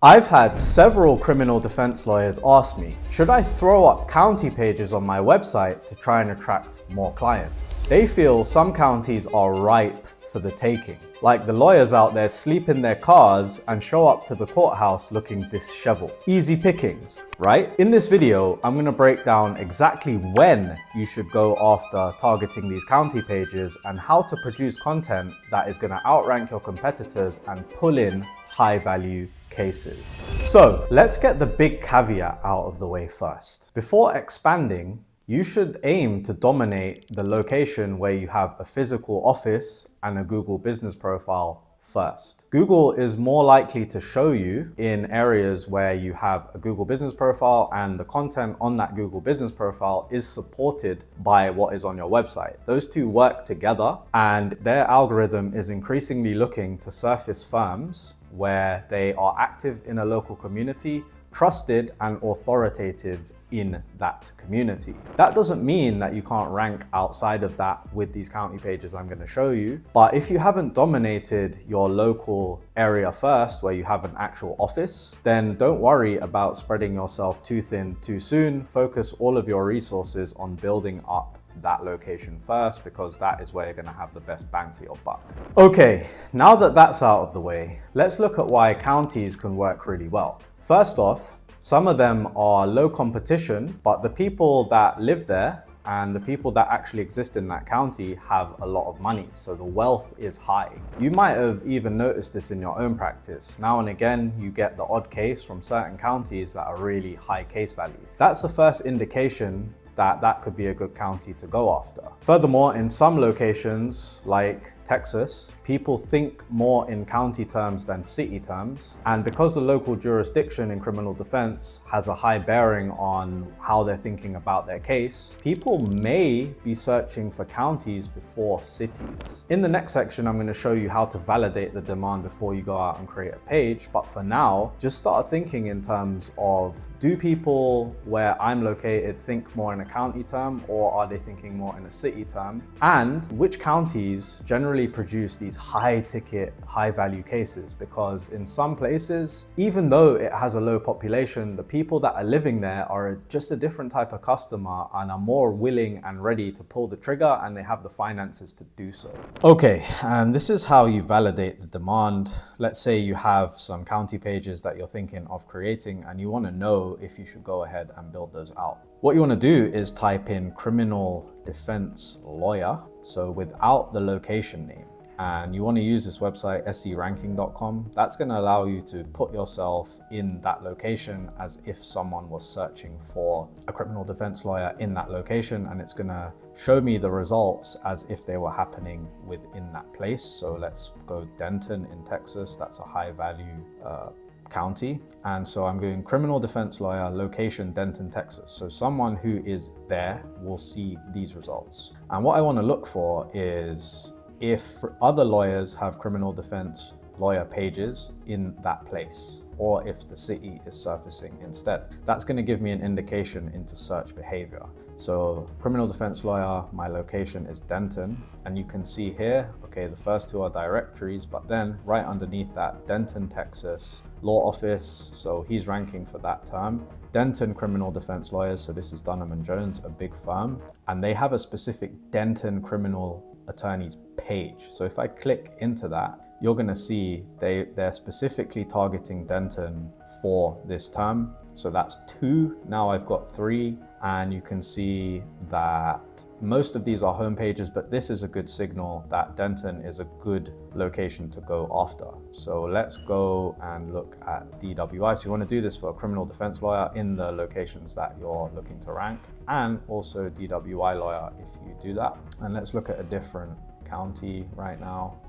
I've had several criminal defense lawyers ask me, should I throw up county pages on my website to try and attract more clients? They feel some counties are ripe for the taking. Like the lawyers out there sleep in their cars and show up to the courthouse looking disheveled. Easy pickings, right? In this video, I'm going to break down exactly when you should go after targeting these county pages and how to produce content that is going to outrank your competitors and pull in high value cases. So let's get the big caveat out of the way first. Before expanding, you should aim to dominate the location where you have a physical office and a Google business profile first. Google is more likely to show you in areas where you have a Google business profile and the content on that Google business profile is supported by what is on your website. Those two work together and their algorithm is increasingly looking to surface firms where they are active in a local community, trusted and authoritative in that community. That doesn't mean that you can't rank outside of that with these county pages I'm going to show you. But if you haven't dominated your local area first, where you have an actual office, then don't worry about spreading yourself too thin too soon. Focus all of your resources on building up that location first, because that is where you're going to have the best bang for your buck. Okay, now that that's out of the way, let's look at why counties can work really well. First off, some of them are low competition, but the people that live there and the people that actually exist in that county have a lot of money, so the wealth is high. You might have even noticed this in your own practice. Now and again, you get the odd case from certain counties that are really high case value. That's the first indication that that could be a good county to go after. Furthermore, in some locations like Texas, people think more in county terms than city terms. And because the local jurisdiction in criminal defense has a high bearing on how they're thinking about their case, people may be searching for counties before cities. In the next section, I'm going to show you how to validate the demand before you go out and create a page. But for now, just start thinking in terms of, do people where I'm located think more in a county term, or are they thinking more in a city term? And which counties generally produce these high ticket, high value cases? Because in some places, even though it has a low population, the people that are living there are just a different type of customer and are more willing and ready to pull the trigger, and they have the finances to do so. Okay, and this is how you validate the demand. Let's say you have some county pages that you're thinking of creating and you want to know if you should go ahead and build those out. What you want to do is type in criminal defense lawyer, so without the location name. And you want to use this website, seranking.com. That's going to allow you to put yourself in that location as if someone was searching for a criminal defense lawyer in that location. And it's going to show me the results as if they were happening within that place. So let's go Denton in Texas. That's a high value county. And so I'm doing criminal defense lawyer, location Denton, Texas. So someone who is there will see these results. And what I want to look for is if other lawyers have criminal defense lawyer pages in that place, or if the city is surfacing instead. That's going to give me an indication into search behavior. So criminal defense lawyer, my location is Denton, and you can see here, okay, the first two are directories, but then right underneath that, Denton, Texas, law office, so he's ranking for that term. Denton criminal defense lawyers, so this is Dunham & Jones, a big firm, and they have a specific Denton criminal attorneys page. So if I click into that, you're going to see they're specifically targeting Denton for this term. So that's 2. Now I've got 3, and you can see that most of these are home pages, but this is a good signal that Denton is a good location to go after. So let's go and look at DWI. So you want to do this for a criminal defense lawyer in the locations that you're looking to rank, and also DWI lawyer if you do that. And let's look at a different county right now.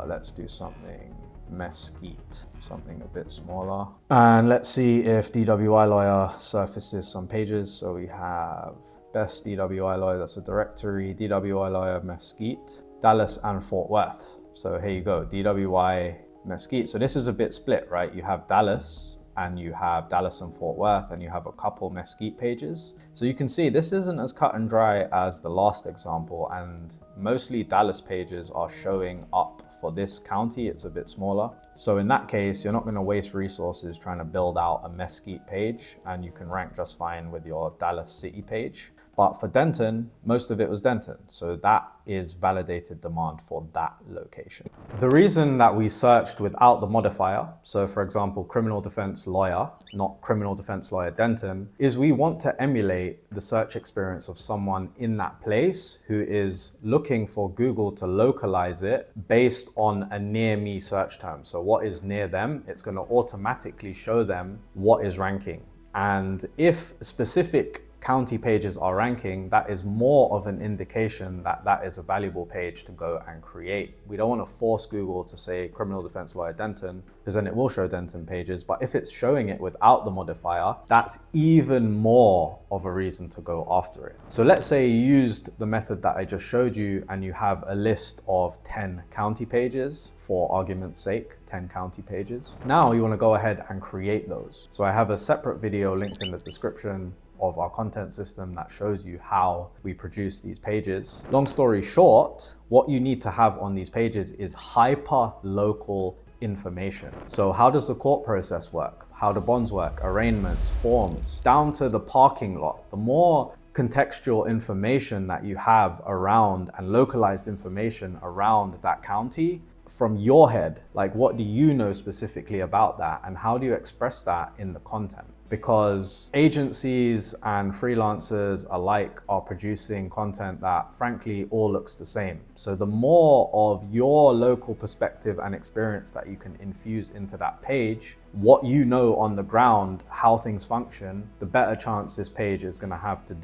Let's do something Mesquite, something a bit smaller. And let's see if DWI lawyer surfaces some pages. So we have best DWI lawyer, that's a directory, DWI lawyer Mesquite, Dallas and Fort Worth. So here you go, DWI Mesquite. So this is a bit split, right? You have Dallas and you have Dallas and Fort Worth, and you have a couple Mesquite pages. So you can see this isn't as cut and dry as the last example, and mostly Dallas pages are showing up for this county, it's a bit smaller. So in that case, you're not going to waste resources trying to build out a Mesquite page, and you can rank just fine with your Dallas City page. But for Denton, most of it was Denton. So that is validated demand for that location. The reason that we searched without the modifier, so for example, criminal defense lawyer, not criminal defense lawyer Denton, is we want to emulate the search experience of someone in that place who is looking for Google to localize it based on a near me search term. So what is near them, it's going to automatically show them what is ranking. And if specific county pages are ranking, that is more of an indication that that is a valuable page to go and create. We don't want to force Google to say criminal defense lawyer Denton, because then it will show Denton pages. But if it's showing it without the modifier, that's even more of a reason to go after it. So let's say you used the method that I just showed you and you have a list of 10 county pages, for argument's sake, 10 county pages. Now you want to go ahead and create those. So I have a separate video linked in the description of our content system that shows you how we produce these pages. Long story short, what you need to have on these pages is hyper local information. So how does the court process work? How do bonds work? Arraignments, forms, down to the parking lot. The more contextual information that you have around and localized information around that county from your head, like what do you know specifically about that and how do you express that in the content? Because agencies and freelancers alike are producing content that frankly all looks the same. So the more of your local perspective and experience that you can infuse into that page, what you know on the ground, how things function, the better chance this page is going to have to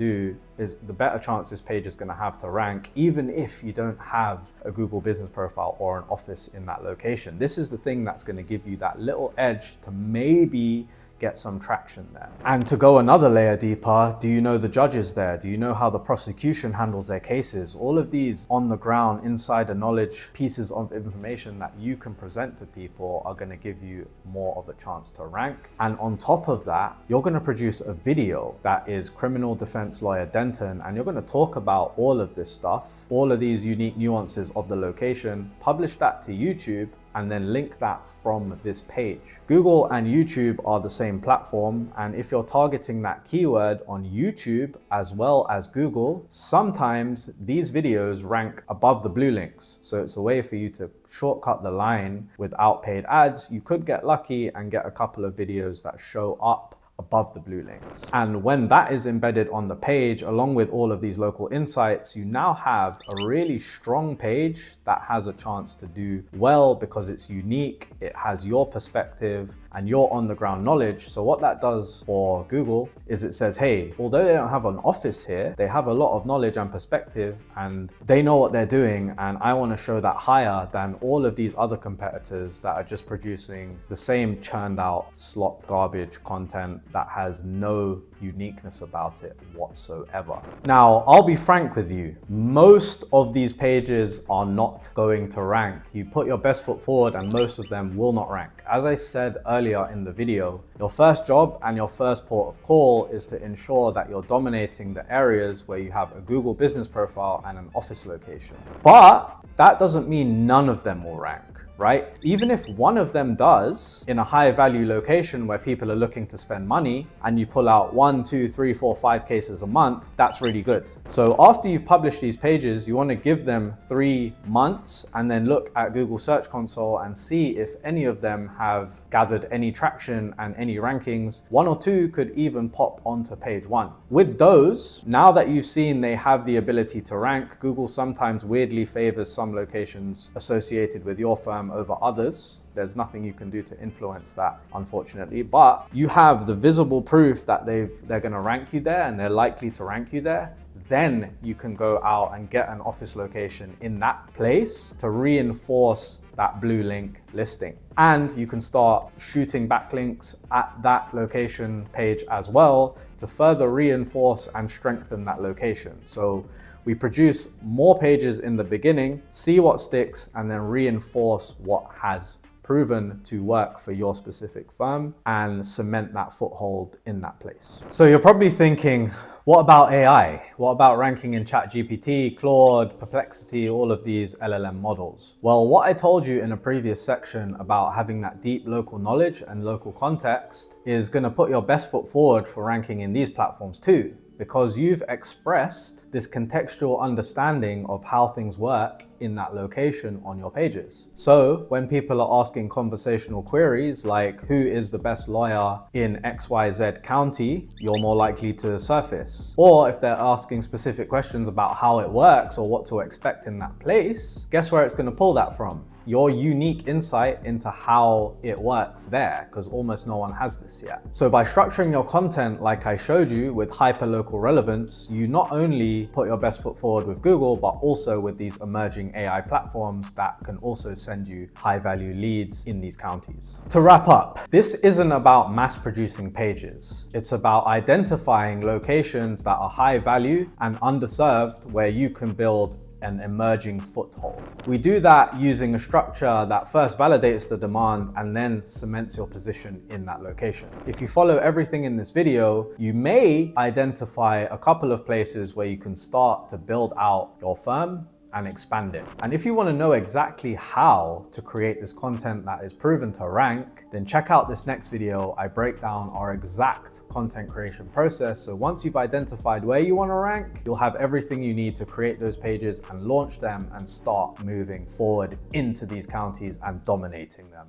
rank, even if you don't have a Google business profile or an office in that location. This is the thing that's going to give you that little edge to maybe get some traction there. And to go another layer deeper, do you know the judges there? Do you know how the prosecution handles their cases? All of these on the ground, insider knowledge, pieces of information that you can present to people are going to give you more of a chance to rank. And on top of that, you're going to produce a video that is criminal defense lawyer Denton, and you're going to talk about all of this stuff, all of these unique nuances of the location, publish that to YouTube, and then link that from this page. Google and YouTube are the same platform, and if you're targeting that keyword on YouTube as well as Google, sometimes these videos rank above the blue links. So it's a way for you to shortcut the line without paid ads. You could get lucky and get a couple of videos that show up above the blue links. And when that is embedded on the page, along with all of these local insights, you now have a really strong page that has a chance to do well because it's unique, it has your perspective and your on the ground knowledge. So what that does for Google is it says, hey, although they don't have an office here, they have a lot of knowledge and perspective and they know what they're doing. And I want to show that higher than all of these other competitors that are just producing the same churned out slop garbage content that has no uniqueness about it whatsoever. Now, I'll be frank with you, most of these pages are not going to rank. You put your best foot forward and most of them will not rank. As I said earlier in the video, your first job and your first port of call is to ensure that you're dominating the areas where you have a Google business profile and an office location. But that doesn't mean none of them will rank, right? Even if one of them does in a high value location where people are looking to spend money and you pull out 1, 2, 3, 4, 5 cases a month, that's really good. So after you've published these pages, you want to give them 3 months and then look at Google Search Console and see if any of them have gathered any traction and any rankings. 1 or 2 could even pop onto page 1. With those, now that you've seen they have the ability to rank, Google sometimes weirdly favors some locations associated with your firm over others. There's nothing you can do to influence that, unfortunately, but you have the visible proof that they're going to rank you there and they're likely to rank you there. Then you can go out and get an office location in that place to reinforce that blue link listing. And you can start shooting backlinks at that location page as well to further reinforce and strengthen that location. So we produce more pages in the beginning, see what sticks, and then reinforce what has proven to work for your specific firm and cement that foothold in that place. So you're probably thinking, what about AI? What about ranking in ChatGPT, Claude, Perplexity, all of these LLM models? Well, what I told you in a previous section about having that deep local knowledge and local context is going to put your best foot forward for ranking in these platforms too, because you've expressed this contextual understanding of how things work in that location on your pages. So when people are asking conversational queries like who is the best lawyer in XYZ county, you're more likely to surface. Or if they're asking specific questions about how it works or what to expect in that place, guess where it's going to pull that from? Your unique insight into how it works there, because almost no one has this yet. So by structuring your content like I showed you with hyperlocal relevance, you not only put your best foot forward with Google, but also with these emerging AI platforms that can also send you high value leads in these counties. To wrap up, this isn't about mass producing pages. It's about identifying locations that are high value and underserved where you can build an emerging foothold. We do that using a structure that first validates the demand and then cements your position in that location. If you follow everything in this video, you may identify a couple of places where you can start to build out your firm and expand it. And if you want to know exactly how to create this content that is proven to rank, then check out this next video. I break down our exact content creation process. So once you've identified where you want to rank, you'll have everything you need to create those pages and launch them and start moving forward into these counties and dominating them.